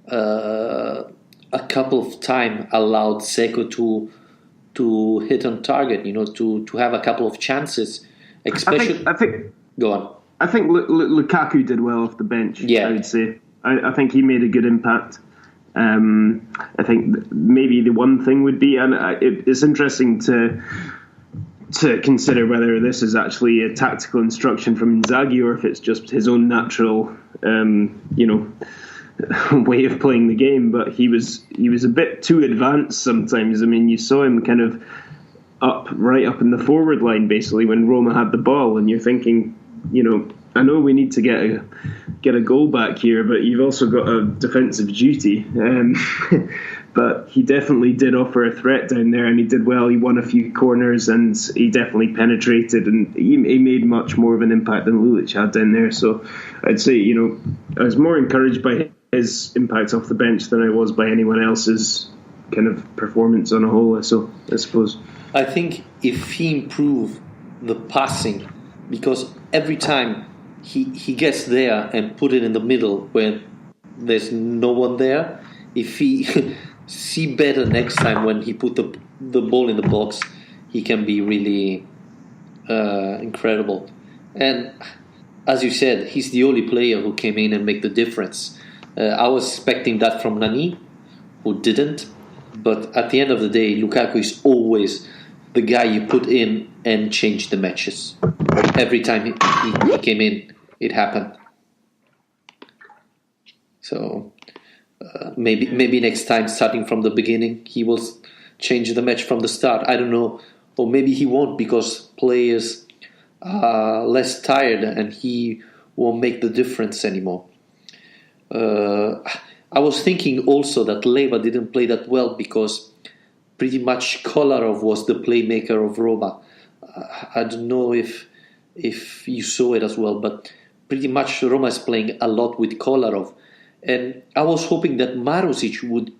a couple of times allowed Seco to hit on target, to have a couple of chances. Especially, I think go on. I think Lukaku did well off the bench, I would say. I think he made a good impact. I think maybe the one thing would be, and it's interesting to consider whether this is actually a tactical instruction from Inzaghi or if it's just his own natural, way of playing the game. But he was a bit too advanced sometimes. I mean, you saw him kind of right up in the forward line, basically, when Roma had the ball, and you're thinking, I know we need to get a goal back here, but you've also got a defensive duty. But he definitely did offer a threat down there, and he did well. He won a few corners, and he definitely penetrated, and he made much more of an impact than Lulic had down there. So I'd say, I was more encouraged by his impact off the bench than I was by anyone else's kind of performance on a whole. So I suppose. I think if he improve the passing, because every time he gets there and put it in the middle when there's no one there, if he see better next time when he put the ball in the box, he can be really incredible. And as you said, he's the only player who came in and make the difference. I was expecting that from Nani, who didn't. But at the end of the day, Lukaku is always the guy you put in and change the matches. Every time he came in, it happened. So maybe next time, starting from the beginning, he will change the match from the start. I don't know. Or maybe he won't, because players are less tired and he won't make the difference anymore. I was thinking also that Leva didn't play that well because pretty much Kolarov was the playmaker of Roma. I don't know if you saw it as well, but pretty much Roma is playing a lot with Kolarov. And I was hoping that Marusic would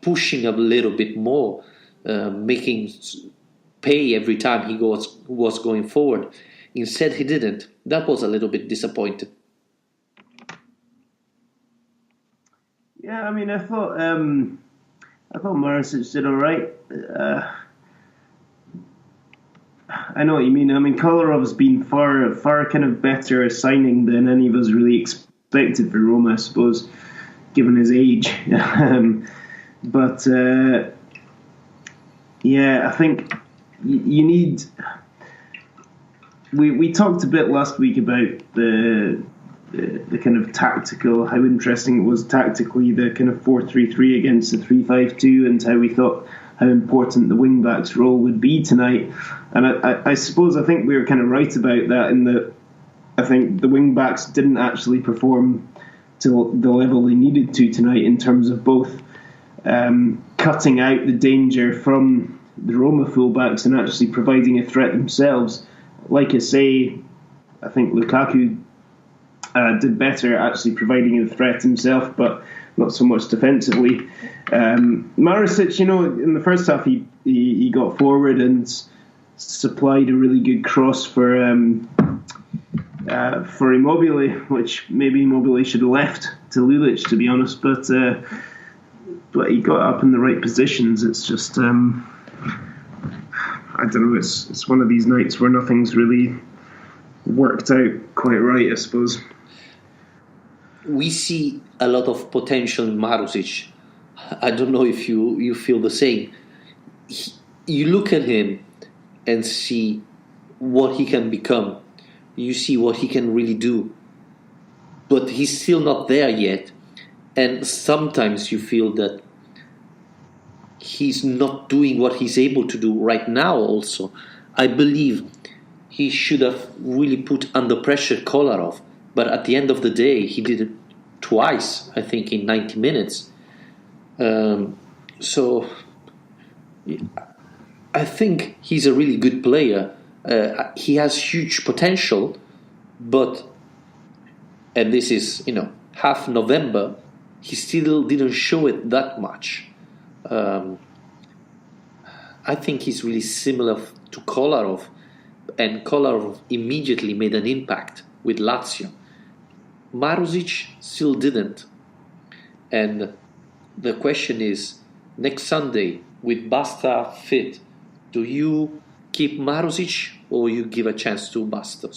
pushing a little bit more, making pay every time he was going forward. Instead, he didn't. That was a little bit disappointing. Yeah, I mean, I thought Marusic did all right. I know what you mean. I mean, Kolarov's been far kind of better a signing than any of us really expected for Roma, I suppose, given his age. But yeah, I think you need. We talked a bit last week about the kind of tactical, how interesting it was tactically, the kind of 4-3-3 against the 3-5-2, and how we thought how important the wing-back's role would be tonight. And I suppose I think we were kind of right about that, in that I think the wing-backs didn't actually perform to the level they needed to tonight, in terms of both cutting out the danger from the Roma full-backs and actually providing a threat themselves. Like I say, I think Lukaku did better actually providing a threat himself, but not so much defensively. Marusic, in the first half he got forward and supplied a really good cross for Immobile, which maybe Immobile should have left to Lulic, to be honest, but he got up in the right positions. It's just I don't know, it's one of these nights where nothing's really worked out quite right, I suppose. We see a lot of potential in Marusic. I don't know if you feel the same. You look at him and see what he can become. You see what he can really do. But he's still not there yet. And sometimes you feel that he's not doing what he's able to do right now also. I believe he should have really put under pressure Kolarov. But at the end of the day, he did it twice, I think, in 90 minutes. So I think he's a really good player. He has huge potential, but, and this is, half November, he still didn't show it that much. I think he's really similar to Kolarov, and Kolarov immediately made an impact with Lazio. Marusic still didn't. And the question is, next Sunday, with Basta fit, do you keep Marusic or you give a chance to Basta?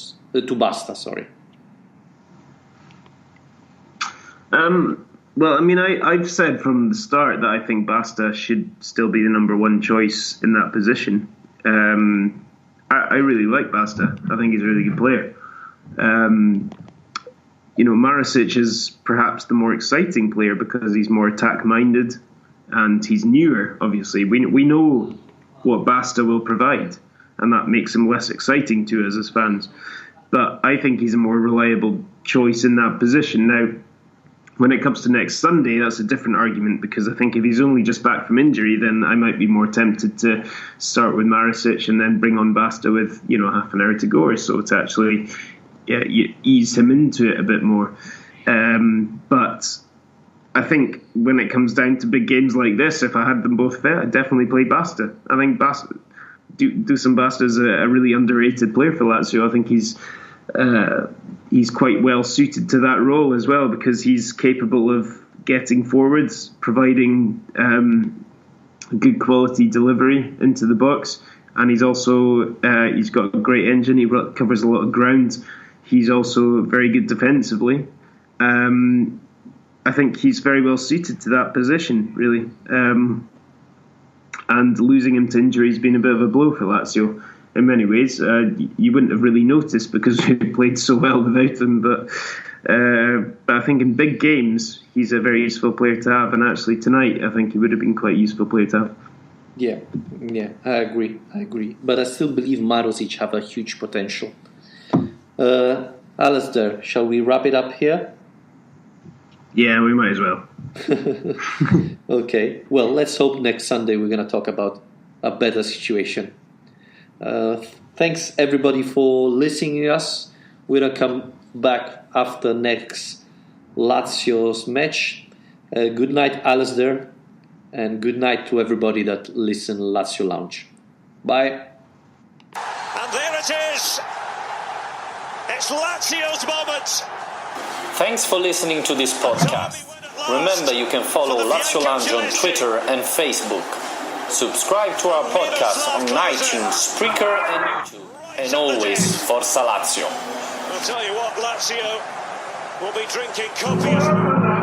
Well, I mean, I've said from the start that I think Basta should still be the number one choice in that position. I really like Basta. I think he's a really good player. Marusic is perhaps the more exciting player because he's more attack-minded and he's newer, obviously. We know what Basta will provide, and that makes him less exciting to us as fans. but I think he's a more reliable choice in that position. Now, when it comes to next Sunday, that's a different argument, because I think if he's only just back from injury, then I might be more tempted to start with Maricic and then bring on Basta with, half an hour to go or so to actually ease him into it a bit more. But I think when it comes down to big games like this, if I had them both fit, I'd definitely play Basta. I think Dusan Basta is a really underrated player for Lazio. I think he's quite well suited to that role as well, because he's capable of getting forwards, providing good quality delivery into the box, and he's also he's got a great engine. He covers a lot of ground. He's also very good defensively. I think he's very well suited to that position, really. And losing him to injury has been a bit of a blow for Lazio in many ways. You wouldn't have really noticed because we played so well without him. But I think in big games, he's a very useful player to have. And actually tonight, I think he would have been quite a useful player to have. Yeah, I agree. But I still believe Marusic have a huge potential. Alasdair, shall we wrap it up here? Yeah, we might as well. Okay, well, let's hope next Sunday we're going to talk about a better situation. Thanks everybody for listening to us. We're going to come back after next Lazio's match. Good night, Alasdair, and good night to everybody that listen Lazio Lounge. Bye. And there it is. It's Lazio's moment. Thanks for listening to this podcast. Remember, you can follow Lazio Lounge on Twitter and Facebook. Subscribe to our podcast on iTunes, Spreaker and YouTube. And always, Forza Lazio. I'll tell you what, Lazio will be drinking copious...